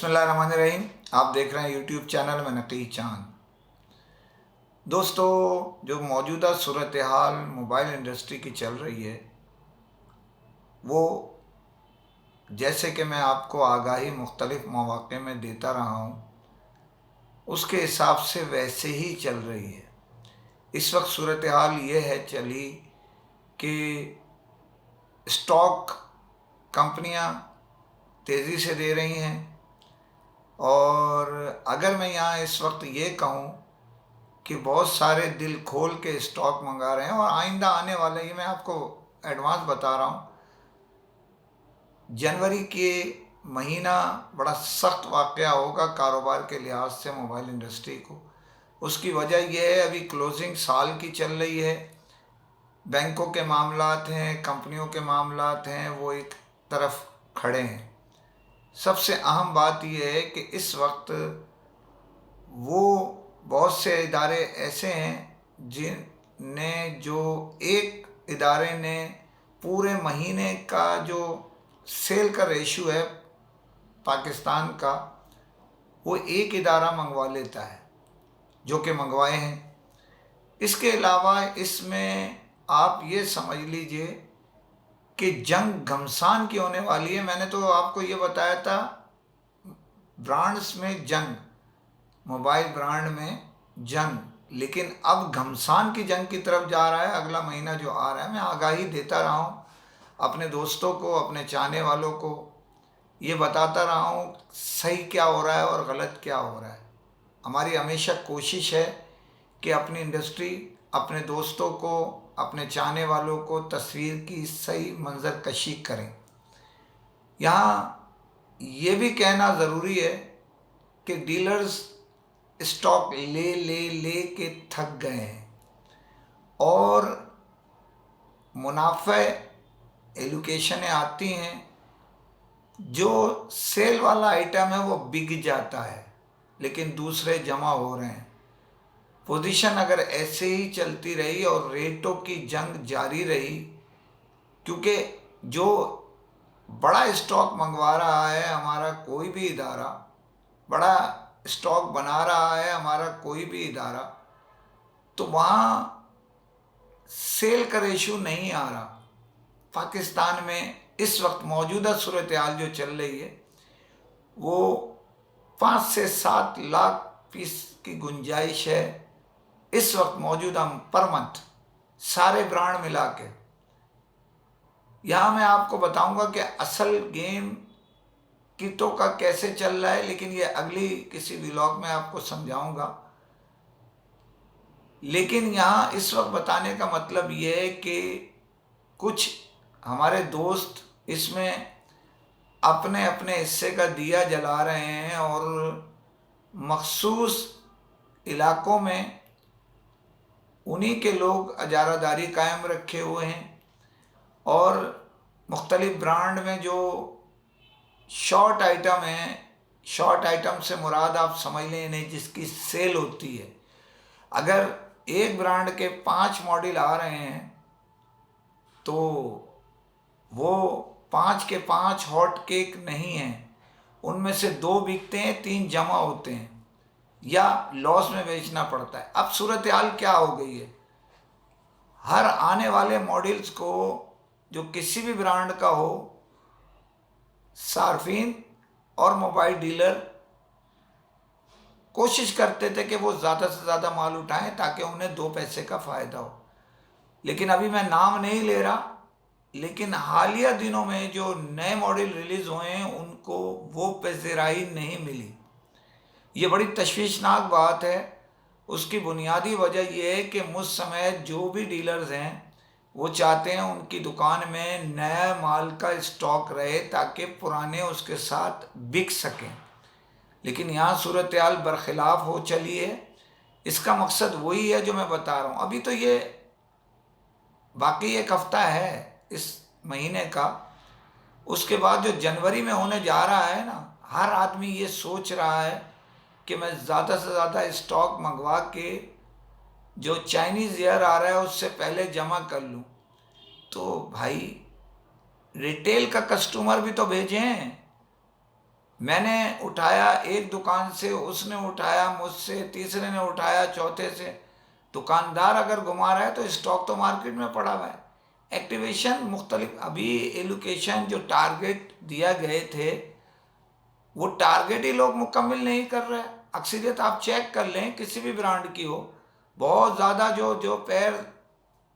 बिस्मिल्लाहिर्रहमानिर्रहीम। आप देख रहे हैं यूट्यूब चैनल में नकी चांद। दोस्तों, जो मौजूदा सूरत हाल मोबाइल इंडस्ट्री की चल रही है, वो जैसे कि मैं आपको आगाही मुख्तलिफ मौक़े में देता रहा हूँ, उसके हिसाब से वैसे ही चल रही है। इस वक्त सूरत हाल ये है चली कि स्टॉक कंपनियाँ तेज़ी से दे रही हैं, और अगर मैं यहाँ इस वक्त ये कहूँ कि बहुत सारे दिल खोल के स्टॉक मंगा रहे हैं और आइंदा आने वाला, ये मैं आपको एडवांस बता रहा हूँ, जनवरी के महीना बड़ा सख्त वाक़या होगा कारोबार के लिहाज से मोबाइल इंडस्ट्री को। उसकी वजह यह है, अभी क्लोजिंग साल की चल रही है, बैंकों के मामलात हैं, कंपनियों के मामलात हैं, वो एक तरफ खड़े हैं। सबसे अहम बात यह है कि इस वक्त वो बहुत से इदारे ऐसे हैं जो एक इदारे ने पूरे महीने का जो सेल का रेशो है पाकिस्तान का, वो एक इदारा मंगवा लेता है, जो कि मंगवाए हैं। इसके अलावा इसमें आप ये समझ लीजिए कि जंग घमसान की होने वाली है। मैंने तो आपको ये बताया था, ब्रांड्स में जंग, मोबाइल ब्रांड में जंग, लेकिन अब घमसान की जंग की तरफ जा रहा है। अगला महीना जो आ रहा है, मैं आगाही देता रहा हूँ अपने दोस्तों को, अपने चाहने वालों को, ये बताता रहा हूँ सही क्या हो रहा है और गलत क्या हो रहा है। हमारी हमेशा कोशिश है कि अपनी इंडस्ट्री, अपने दोस्तों को, अपने चाहने वालों को तस्वीर की सही मंजर कशी करें। यहाँ ये भी कहना ज़रूरी है कि डीलर्स स्टॉक ले ले ले के थक गए हैं, और मुनाफे एलोकेशनें आती हैं, जो सेल वाला आइटम है वो बिक जाता है, लेकिन दूसरे जमा हो रहे हैं। पोजीशन अगर ऐसे ही चलती रही और रेटों की जंग जारी रही, क्योंकि जो बड़ा स्टॉक मंगवा रहा है हमारा कोई भी इदारा, बड़ा स्टॉक बना रहा है हमारा कोई भी इदारा, तो वहाँ सेल का रेशो नहीं आ रहा। पाकिस्तान में इस वक्त मौजूदा सूरत हाल जो चल रही है, वो 5 से 7 लाख पीस की गुंजाइश है इस वक्त मौजूदा पर मंथ, सारे ब्रांड मिला के। यहाँ मैं आपको बताऊंगा कि असल गेम कितों का कैसे चल रहा है, लेकिन ये अगली किसी व्लॉग में आपको समझाऊंगा। लेकिन यहाँ इस वक्त बताने का मतलब ये है कि कुछ हमारे दोस्त इसमें अपने अपने हिस्से का दिया जला रहे हैं, और मखसूस इलाकों में उन्हीं के लोग अजारादारी कायम रखे हुए हैं, और मुख्तलिफ ब्रांड में जो शॉर्ट आइटम हैं, शॉर्ट आइटम से मुराद आप समझ लें नहीं, जिसकी सेल होती है। अगर एक ब्रांड के 5 मॉडल आ रहे हैं, तो वो 5 के 5 हॉट केक नहीं हैं, उनमें से 2 बिकते हैं, 3 जमा होते हैं, या लॉस में बेचना पड़ता है। अब सूरत हाल क्या हो गई है, हर आने वाले मॉडल्स को, जो किसी भी ब्रांड का हो, सार्फिन और मोबाइल डीलर कोशिश करते थे कि वो ज़्यादा से ज़्यादा माल उठाएं ताकि उन्हें 2 पैसे का फ़ायदा हो। लेकिन अभी मैं नाम नहीं ले रहा, लेकिन हालिया दिनों में जो नए मॉडल रिलीज़ हुए हैं, उनको वो पज़ीराई नहीं मिली। ये बड़ी तशवीशनाक बात है। उसकी बुनियादी वजह यह है कि मुझ समय जो भी डीलर्स हैं, वो चाहते हैं उनकी दुकान में नया माल का स्टॉक रहे ताकि पुराने उसके साथ बिक सकें। लेकिन यहाँ सूरत हाल बरखिलाफ़ हो चली है। इसका मकसद वही है जो मैं बता रहा हूँ। अभी तो ये बाकी एक हफ्ता है इस महीने का, उसके बाद जो जनवरी में होने जा रहा है ना, हर आदमी ये सोच रहा है कि मैं ज़्यादा से ज़्यादा स्टॉक मंगवा के जो चाइनीज़ ईयर आ रहा है उससे पहले जमा कर लूँ। तो भाई, रिटेल का कस्टमर भी तो भेजें। मैंने उठाया एक दुकान से, उसने उठाया मुझसे, तीसरे ने उठाया चौथे से। दुकानदार अगर घुमा रहा है तो स्टॉक तो मार्केट में पड़ा हुआ है। एक्टिवेशन मुख्तलिफ, अभी एलोकेशन जो टारगेट दिया गए थे वो टारगेट ही लोग मुकम्मल नहीं कर रहे हैं। अक्सरियत आप चेक कर लें, किसी भी ब्रांड की हो, बहुत ज़्यादा जो जो पैर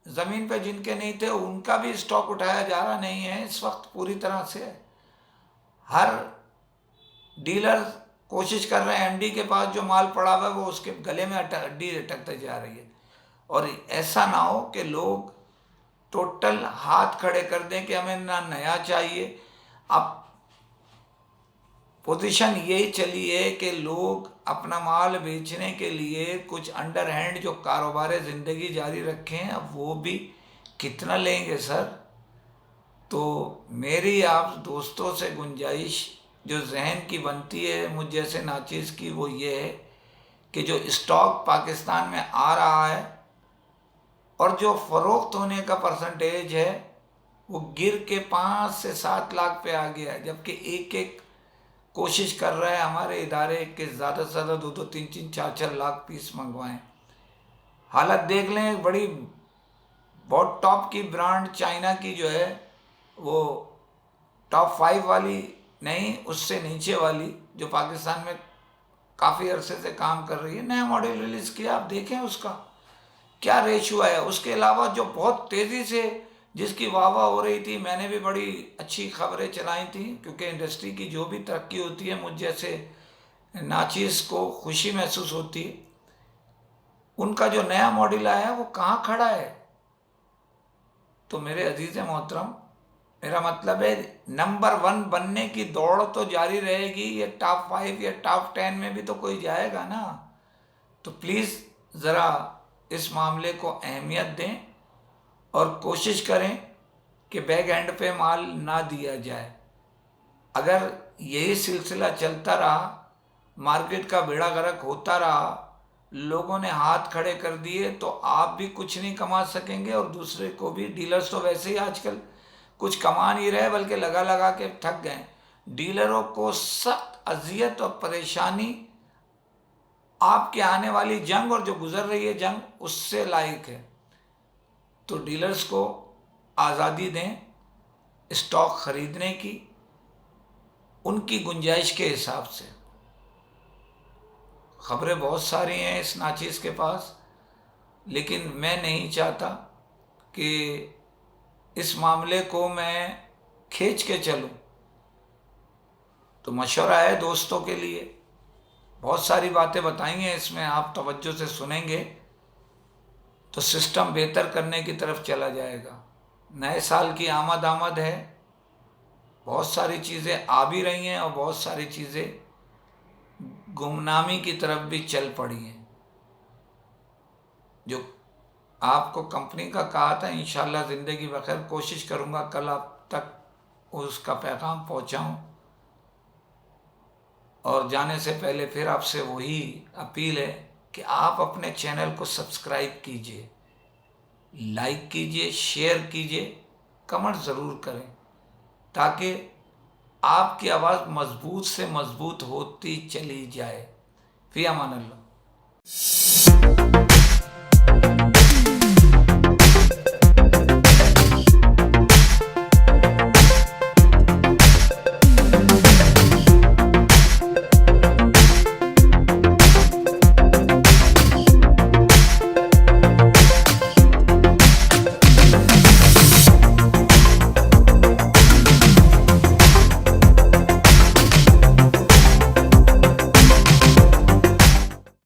ज़मीन पे जिनके नहीं थे उनका भी स्टॉक उठाया जा रहा नहीं है इस वक्त पूरी तरह से। हर डीलर कोशिश कर रहे हैं, एमडी के पास जो माल पड़ा हुआ है वो उसके गले में हड्डी अटकते जा रही है। और ऐसा ना हो कि लोग टोटल हाथ खड़े कर दें कि हमें ना नया चाहिए। अब पोजीशन यही चली है कि लोग अपना माल बेचने के लिए कुछ अंडर हैंड जो कारोबार ज़िंदगी जारी रखें, अब वो भी कितना लेंगे सर। तो मेरी आप दोस्तों से गुंजाइश जो जहन की बनती है मुझ जैसे नाचीज़ की, वो ये है कि जो स्टॉक पाकिस्तान में आ रहा है और जो फ़रोख्त होने का परसेंटेज है वो गिर के 5 से 7 लाख पे आ गया है, जबकि एक एक कोशिश कर रहे हैं हमारे इदारे कि ज़्यादा से ज़्यादा 2-2, 3-3, 4-4 लाख पीस मंगवाएं। हालत देख लें, बड़ी बहुत टॉप की ब्रांड चाइना की जो है वो टॉप 5 वाली नहीं, उससे नीचे वाली जो पाकिस्तान में काफ़ी अरसे से काम कर रही है, नया मॉडल रिलीज़ किया, आप देखें उसका क्या रेशियो है। उसके अलावा जो बहुत तेज़ी से जिसकी वाह वाह हो रही थी, मैंने भी बड़ी अच्छी खबरें चलाई थी, क्योंकि इंडस्ट्री की जो भी तरक्की होती है मुझ जैसे नाचीज़ को खुशी महसूस होती है। उनका जो नया मॉडल आया है वो कहाँ खड़ा है। तो मेरे अजीज़ मोहतरम, मेरा मतलब है नंबर 1 बनने की दौड़ तो जारी रहेगी, ये टॉप 5 या टॉप 10 में भी तो कोई जाएगा ना। तो प्लीज़ ज़रा इस मामले को अहमियत दें और कोशिश करें कि बैक एंड पे माल ना दिया जाए। अगर यही सिलसिला चलता रहा, मार्केट का बेड़ा गर्क होता रहा, लोगों ने हाथ खड़े कर दिए, तो आप भी कुछ नहीं कमा सकेंगे और दूसरे को भी। डीलर्स तो वैसे ही आजकल कुछ कमा नहीं रहे बल्कि लगा लगा के थक गए। डीलरों को सख्त अजियत और परेशानी आपके आने वाली जंग और जो गुजर रही है जंग उससे लायक है। तो डीलर्स को आज़ादी दें स्टॉक ख़रीदने की, उनकी गुंजाइश के हिसाब से। ख़बरें बहुत सारी हैं इस नाचीज़ के पास, लेकिन मैं नहीं चाहता कि इस मामले को मैं खींच के चलूं। तो मशवरा है दोस्तों के लिए, बहुत सारी बातें बताई हैं इसमें, आप तवज्जो से सुनेंगे तो सिस्टम बेहतर करने की तरफ चला जाएगा। नए साल की आमद है, बहुत सारी चीज़ें आ भी रही हैं और बहुत सारी चीज़ें गुमनामी की तरफ भी चल पड़ी हैं। जो आपको कंपनी का कहा था, इंशाल्लाह ज़िंदगी बखैर कोशिश करूँगा कल आप तक उसका पैगाम पहुँचाऊँ। और जाने से पहले फिर आपसे वही अपील है कि आप अपने चैनल को सब्सक्राइब कीजिए, लाइक कीजिए, शेयर कीजिए, कमेंट ज़रूर करें, ताकि आपकी आवाज़ मज़बूत से मज़बूत होती चली जाए। फ़ी अमान अल्लाह।